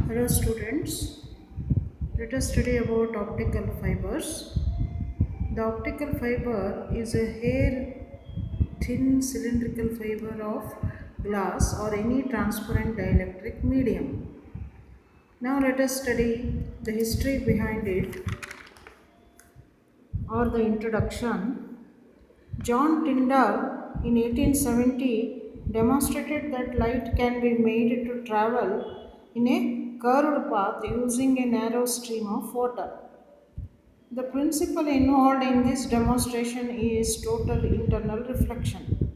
Hello students, let us study about optical fibers. The optical fiber is a hair thin cylindrical fiber of glass or any transparent dielectric medium. Now let us study the history behind it or the introduction. John Tyndall in 1870 demonstrated that light can be made to travel in a curved path using a narrow stream of water. The principle involved in this demonstration is total internal reflection.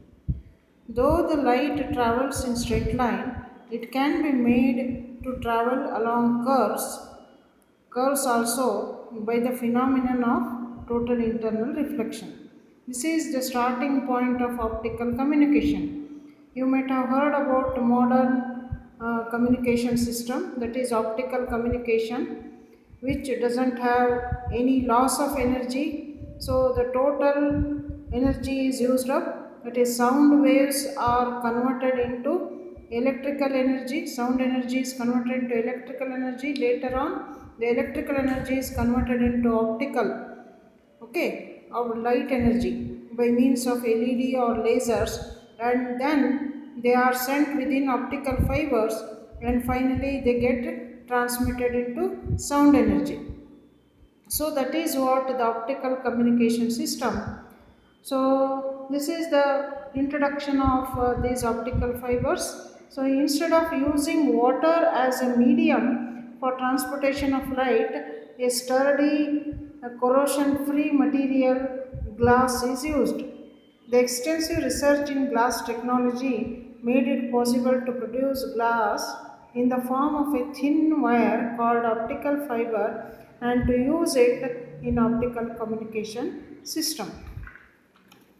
Though the light travels in straight line, it can be made to travel along curves also by the phenomenon of total internal reflection. This is the starting point of optical communication. You might have heard about modern communication system, that is optical communication, which doesn't have any loss of energy. So the total energy is used up, that is sound waves are converted into electrical energy. Sound energy is converted into electrical energy. Later on the electrical energy is converted into optical, okay, or light energy by means of LED or lasers, and then they are sent within optical fibers, and finally they get transmitted into sound energy. So that is what the optical communication system. So this is the introduction of these optical fibers. So instead of using water as a medium for transportation of light, a sturdy, corrosion free material, glass, is used. The extensive research in glass technology made it possible to produce glass in the form of a thin wire called optical fiber and to use it in optical communication system.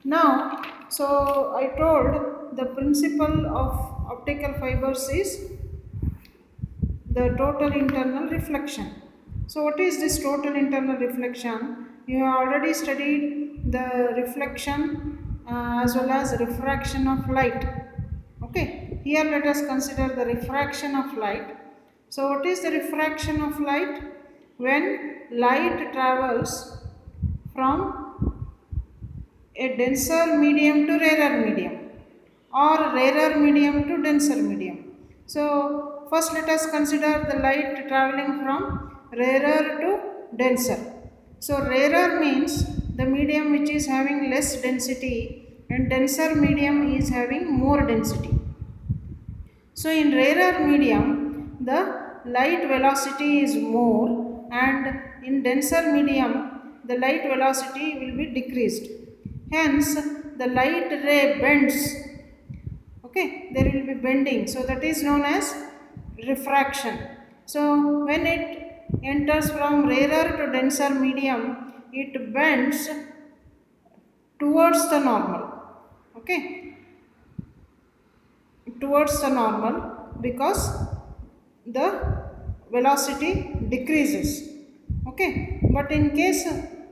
Now, so I told the principle of optical fibers is the total internal reflection. So, what is this total internal reflection? You have already studied the reflection as well as refraction of light. Okay, here let us consider the refraction of light. So, what is the refraction of light? When light travels from a denser medium to rarer medium, or rarer medium to denser medium. So, first let us consider the light traveling from rarer to denser. So, rarer means the medium which is having less density, and denser medium is having more density. So, in rarer medium, the light velocity is more, and in denser medium, the light velocity will be decreased. Hence, the light ray bends. Okay, there will be bending. So, that is known as refraction. So, when it enters from rarer to denser medium, it bends towards the normal. Okay, towards the normal because the velocity decreases. Okay, but in case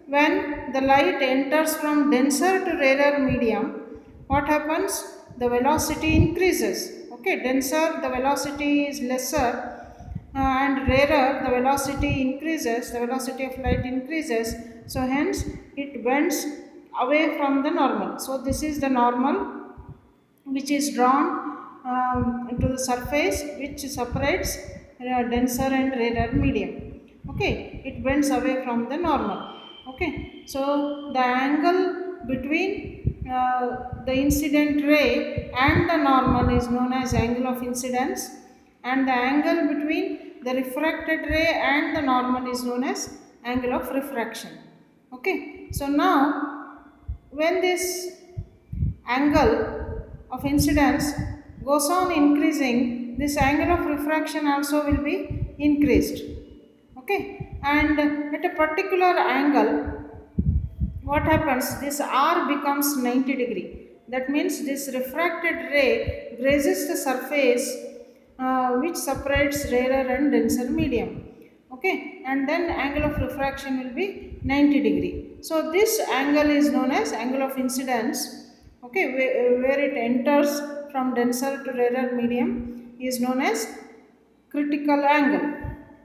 when the light enters from denser to rarer medium, what happens? The velocity increases. Okay, denser the velocity is lesser, and rarer the velocity increases, the velocity of light increases, so hence it bends away from the normal. So this is the normal which is drawn into the surface which separates denser and rarer medium. Okay, it bends away from the normal. Okay, so the angle between the incident ray and the normal is known as angle of incidence, and the angle between the refracted ray and the normal is known as angle of refraction. Okay, so now when this angle of incidence goes on increasing, this angle of refraction also will be increased. Okay, and at a particular angle, what happens? This R becomes 90 degree. That means this refracted ray grazes the surface which separates rarer and denser medium. Okay, and then angle of refraction will be 90 degree. So this angle is known as angle of incidence. Okay, where it enters from denser to rarer medium is known as critical angle.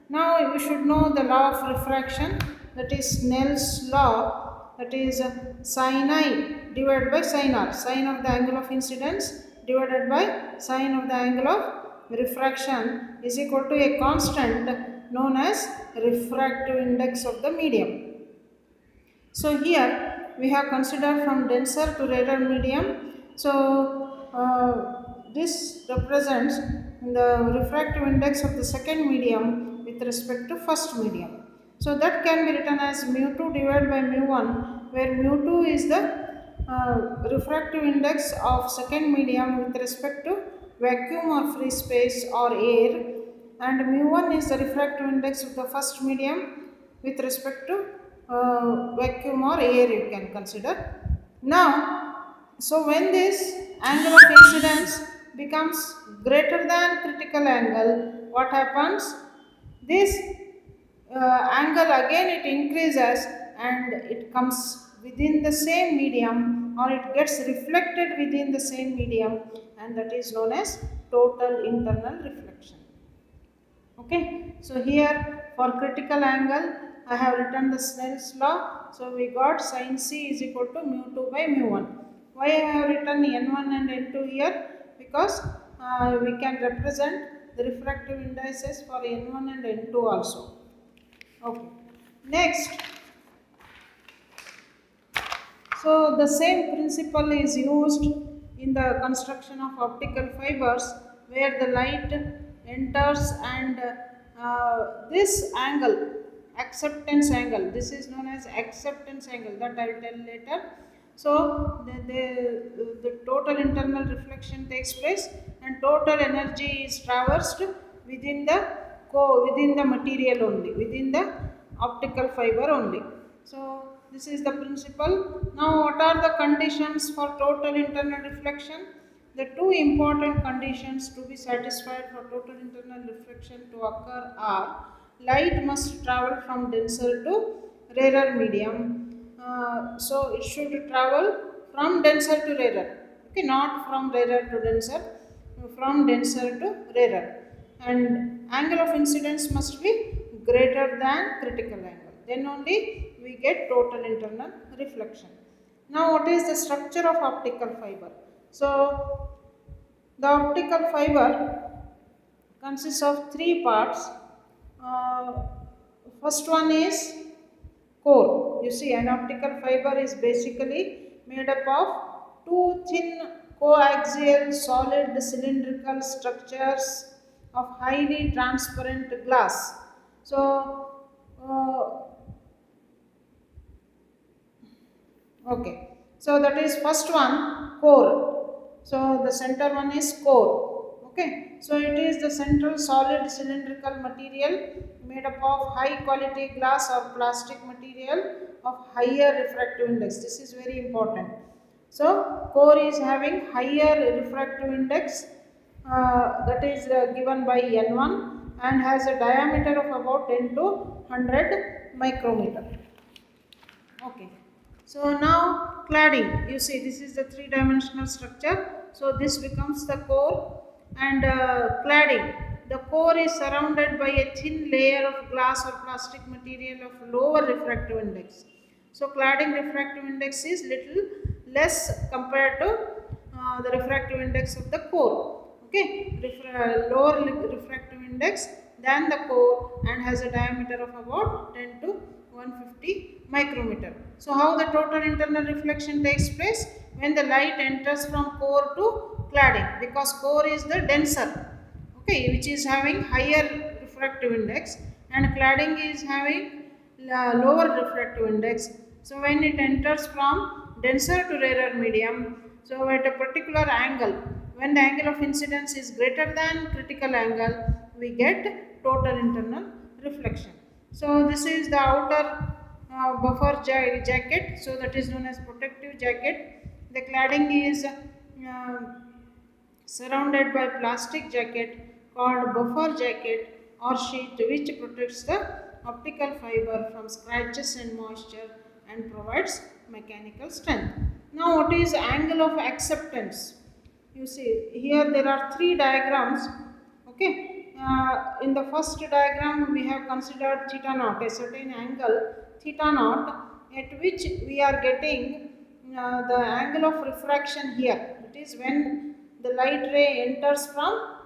Now you should know the law of refraction, that is Snell's law, that is sin I divided by sin R, sine of the angle of incidence divided by sine of the angle of refraction is equal to a constant known as refractive index of the medium. So here we have considered from denser to rarer medium. So this represents the refractive index of the second medium with respect to first medium. So that can be written as mu2 divided by mu1, where mu2 is the refractive index of second medium with respect to vacuum or free space or air, and mu1 is the refractive index of the first medium with respect to vacuum or air, you can consider. Now, so when this angle of incidence becomes greater than critical angle, what happens? This angle again it increases and it comes within the same medium, or it gets reflected within the same medium, and that is known as total internal reflection. Okay, so here for critical angle I have written the Snell's law. So we got sin C is equal to mu2 by mu1. Why I have written n1 and n2 here? Because we can represent the refractive indices for n1 and n2 also. Okay, next, so the same principle is used in the construction of optical fibers, where the light enters and this angle, acceptance angle, this is known as acceptance angle, that I will tell later. So the total internal reflection takes place and total energy is traversed within the material only, within the optical fiber only. So this is the principle. Now what are the conditions for total internal reflection? The two important conditions to be satisfied for total internal reflection to occur are: light must travel from denser to rarer medium. So it should travel from denser to rarer. Okay, not from rarer to denser, from denser to rarer. And angle of incidence must be greater than critical angle. Then only we get total internal reflection. Now what is the structure of optical fiber? So the optical fiber consists of three parts. Uh, First one is core. You see, an optical fiber is basically made up of two thin coaxial solid cylindrical structures of highly transparent glass. So okay, so that is first one, core. So the center one is core. Okay, so it is the central solid cylindrical material made up of high quality glass or plastic material of higher refractive index. This is very important. So core is having higher refractive index, that is given by N1, and has a diameter of about 10 to 100 micrometer. Okay, so now cladding, you see this is the three-dimensional structure. So this becomes the core, and cladding. The core is surrounded by a thin layer of glass or plastic material of lower refractive index. So cladding refractive index is little less compared to the refractive index of the core. Okay, lower refractive index than the core, and has a diameter of about 10 to 150 micrometer. So how the total internal reflection takes place? When the light enters from core to cladding, because core is the denser, okay, which is having higher refractive index, and cladding is having lower refractive index. So when it enters from denser to rarer medium, so at a particular angle, when the angle of incidence is greater than critical angle, we get total internal reflection. So this is the outer buffer jacket, so that is known as protective jacket. The cladding is surrounded by plastic jacket called buffer jacket or sheet, which protects the optical fiber from scratches and moisture and provides mechanical strength. Now what is angle of acceptance? You see here there are three diagrams. Okay, in the first diagram we have considered theta naught, a certain angle theta naught at which we are getting the angle of refraction here. That is when the light ray enters from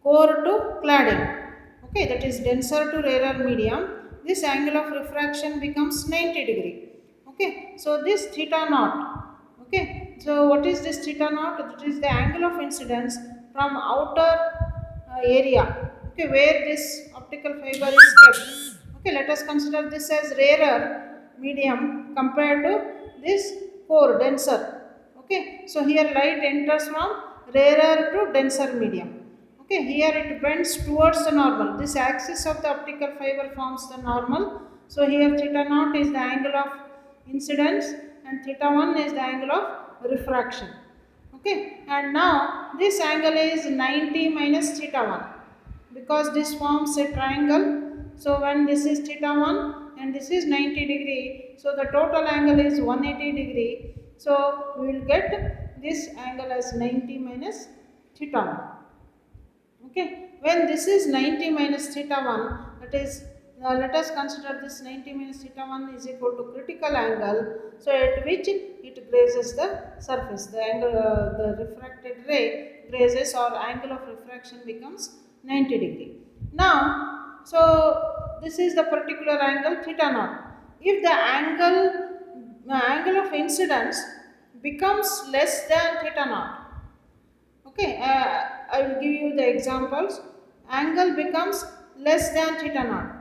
core to cladding. Okay, that is denser to rarer medium. This angle of refraction becomes 90 degree. Okay, so this theta naught. Okay, so what is this theta naught? That is the angle of incidence from outer area. Okay, where this optical fiber is kept. Okay, let us consider this as rarer medium compared to this core denser. Okay, so here light enters from rarer to denser medium. Okay, here it bends towards the normal. This axis of the optical fiber forms the normal. So here theta naught is the angle of incidence and theta 1 is the angle of refraction. Okay, and now this angle is 90 minus theta 1 because this forms a triangle. So when this is theta 1 and this is 90 degree, so the total angle is 180 degree. So we will get this angle as 90 minus theta 1. Okay, when this is 90 minus theta 1, that is, let us consider this 90 minus theta 1 is equal to critical angle, so at which it grazes the surface, the angle, the refracted ray grazes or angle of refraction becomes 90 degree. Now, so this is the particular angle theta naught. If the angle of incidence becomes less than theta naught, okay, I will give you the examples. Angle becomes less than theta naught.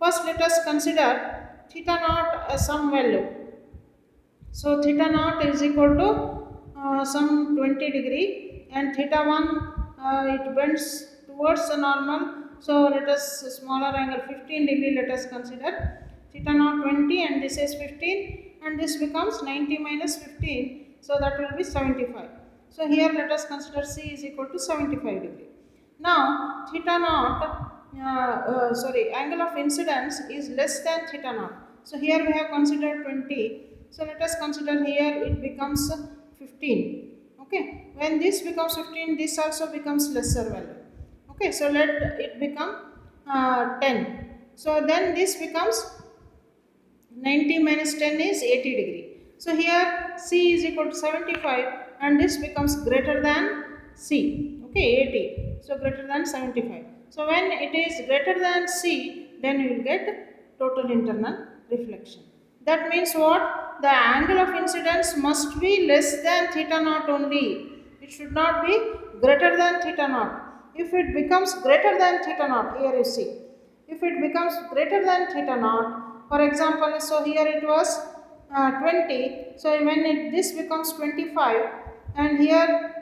First, let us consider theta naught as some value. So, theta naught is equal to some 20 degree and theta 1 it bends towards the normal. So, let us smaller angle 15 degree let us consider. Theta naught 20 and this is 15 and this becomes 90 minus 15. So, that will be 75. So, here let us consider C is equal to 75 degree. Now, theta naught, angle of incidence is less than theta naught. So, here we have considered 20. So, let us consider here it becomes 15. Okay, when this becomes 15, this also becomes lesser value. Okay, so let it become 10. So, then this becomes 90 minus 10 is 80 degree. So, here C is equal to 75 and this becomes greater than C. Okay, 80. So, greater than 75. So, when it is greater than C, then you will get total internal reflection. That means what? The angle of incidence must be less than theta naught only. It should not be greater than theta naught. If it becomes greater than theta naught, here you see. If it becomes greater than theta naught, for example, so here it was 20. So when this becomes 25 and here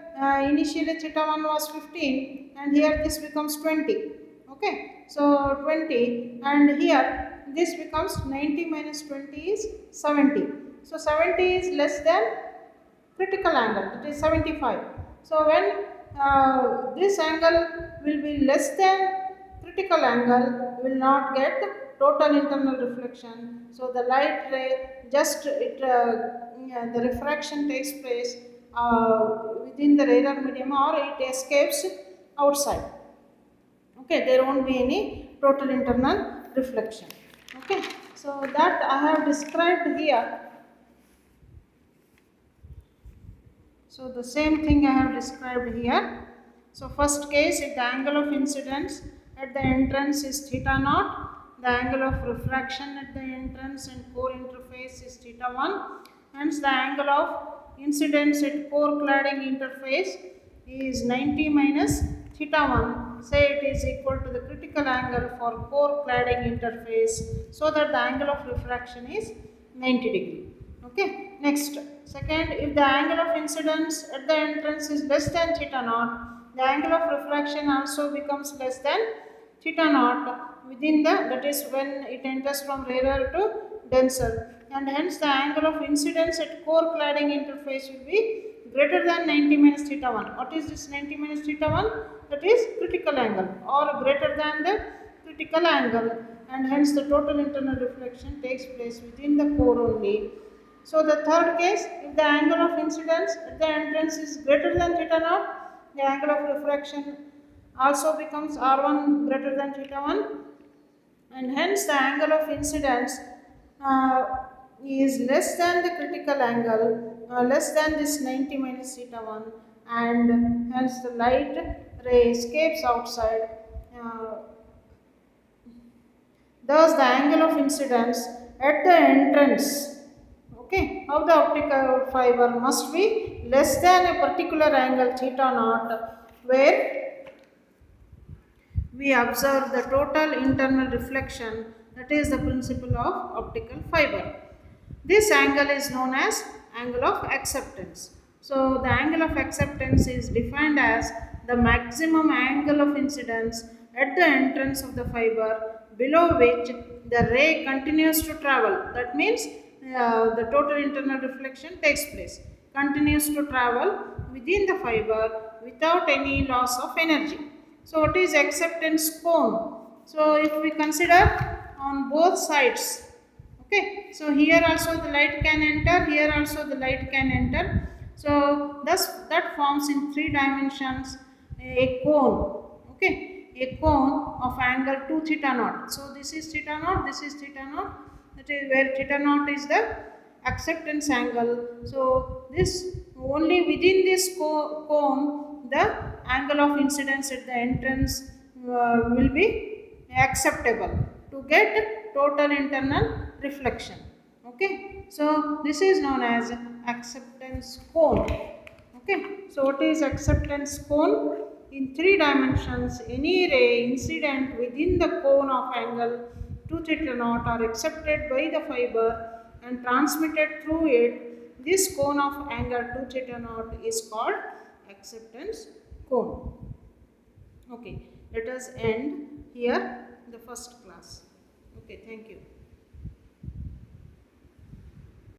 initially theta 1 was 15 and here this becomes 20. Okay, so 20 and here this becomes 90 minus 20 is 70. So 70 is less than critical angle, that is 75. So when this angle will be less than critical angle, will not get total internal reflection. So the light ray just the refraction takes place within the radar medium or it escapes outside. Okay, there won't be any total internal reflection. Okay, so that I have described here. So the same thing I have described here. So first case, if the angle of incidence at the entrance is theta naught, the angle of refraction at the entrance and core interface is theta 1. Hence the angle of incidence at core cladding interface is 90 minus theta 1. Say it is equal to the critical angle for core cladding interface, so that the angle of refraction is 90 degree. Okay, next. Second, if the angle of incidence at the entrance is less than theta naught, the angle of refraction also becomes less than theta naught within the, that is when it enters from rarer to denser, and hence the angle of incidence at core cladding interface will be greater than 90 minus theta 1. What is this 90 minus theta 1? That is critical angle or greater than the critical angle, and hence the total internal reflection takes place within the core only. So the third case, if the angle of incidence at the entrance is greater than theta naught, the angle of refraction also becomes r1 greater than theta 1, and hence the angle of incidence uh, is less than the critical angle, less than this 90 minus theta 1, and hence the light ray escapes outside. Uh, Thus, the angle of incidence at the entrance, okay, of the optical fiber must be less than a particular angle theta naught, where we observe the total internal reflection, that is the principle of optical fiber. This angle is known as angle of acceptance. So the angle of acceptance is defined as the maximum angle of incidence at the entrance of the fiber below which the ray continues to travel. That means the total internal reflection takes place, continues to travel within the fiber without any loss of energy. So what is acceptance cone? So if we consider on both sides, okay, so here also the light can enter, here also the light can enter. So thus that forms in three dimensions a cone, okay, a cone of angle 2 theta naught. So this is theta naught, this is theta naught, that is where theta naught is the acceptance angle. So this only within this cone the angle of incidence at the entrance will be acceptable to get total internal reflection. Okay, so this is known as acceptance cone. Okay, so what is acceptance cone? In three dimensions, any ray incident within the cone of angle 2 theta naught are accepted by the fiber and transmitted through it. This cone of angle 2 theta naught is called acceptance cone. Okay, let us end here the first class. Okay, thank you.